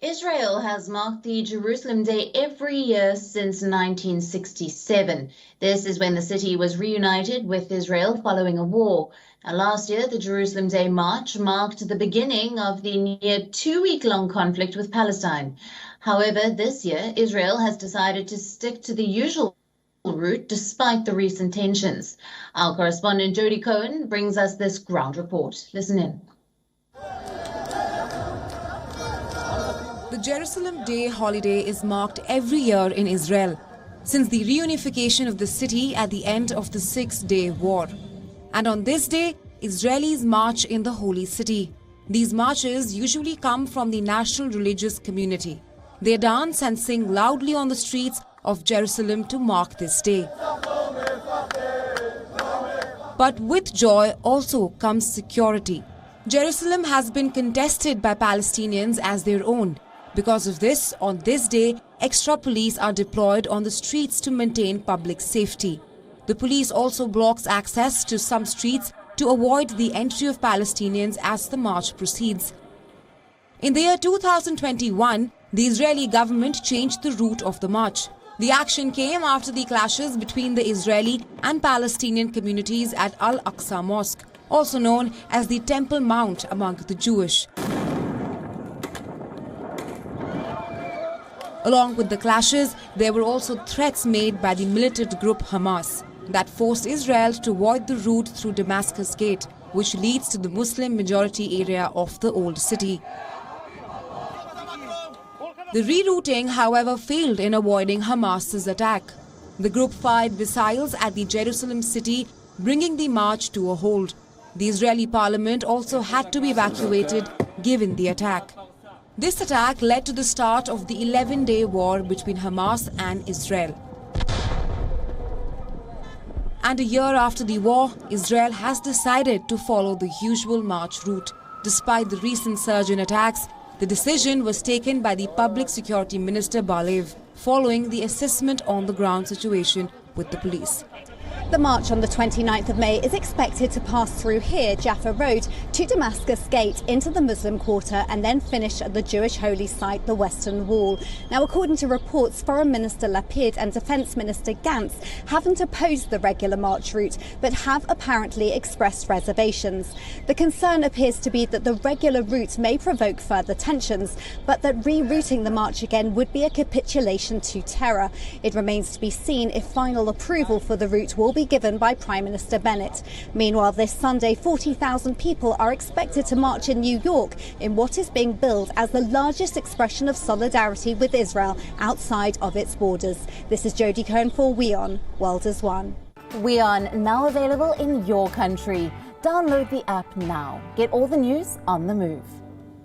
Israel has marked the Jerusalem Day every year since 1967. This is when the city was reunited with Israel following a war. Now, last year, the Jerusalem Day March marked the beginning of the near two-week-long conflict with Palestine. However, this year, Israel has decided to stick to the usual route despite the recent tensions. Our correspondent Jody Cohen brings us this ground report. Listen in. The Jerusalem Day holiday is marked every year in Israel since the reunification of the city at the end of the Six-Day War. And on this day, Israelis march in the holy city. These marches usually come from the national religious community. They dance and sing loudly on the streets of Jerusalem to mark this day. But with joy also comes security. Jerusalem has been contested by Palestinians as their own. Because of this, on this day, extra police are deployed on the streets to maintain public safety. The police also blocks access to some streets to avoid the entry of Palestinians as the march proceeds. In the year 2021, the Israeli government changed the route of the march. The action came after the clashes between the Israeli and Palestinian communities at Al-Aqsa Mosque, also known as the Temple Mount among the Jewish. Along with the clashes, there were also threats made by the militant group Hamas that forced Israel to avoid the route through Damascus Gate, which leads to the Muslim majority area of the old city. The rerouting, however, failed in avoiding Hamas's attack. The group fired missiles at the Jerusalem city, bringing the march to a halt. The Israeli parliament also had to be evacuated given the attack. This attack led to the start of the 11-day war between Hamas and Israel. And a year after the war, Israel has decided to follow the usual march route. Despite the recent surge in attacks, the decision was taken by the Public Security Minister Barlev, following the assessment on the ground situation with the police. The march on the 29th of May is expected to pass through here, Jaffa Road, to Damascus Gate, into the Muslim quarter and then finish at the Jewish holy site, the Western Wall. Now, according to reports, Foreign Minister Lapid and Defence Minister Gantz haven't opposed the regular march route, but have apparently expressed reservations. The concern appears to be that the regular route may provoke further tensions, but that rerouting the march again would be a capitulation to terror. It remains to be seen if final approval for the route will be given by Prime Minister Bennett. Meanwhile, this Sunday, 40,000 people are expected to march in New York in what is being billed as the largest expression of solidarity with Israel outside of its borders. This is Jody Cohen for WION World is One. WION, now available in your country. Download the app now. Get all the news on the move.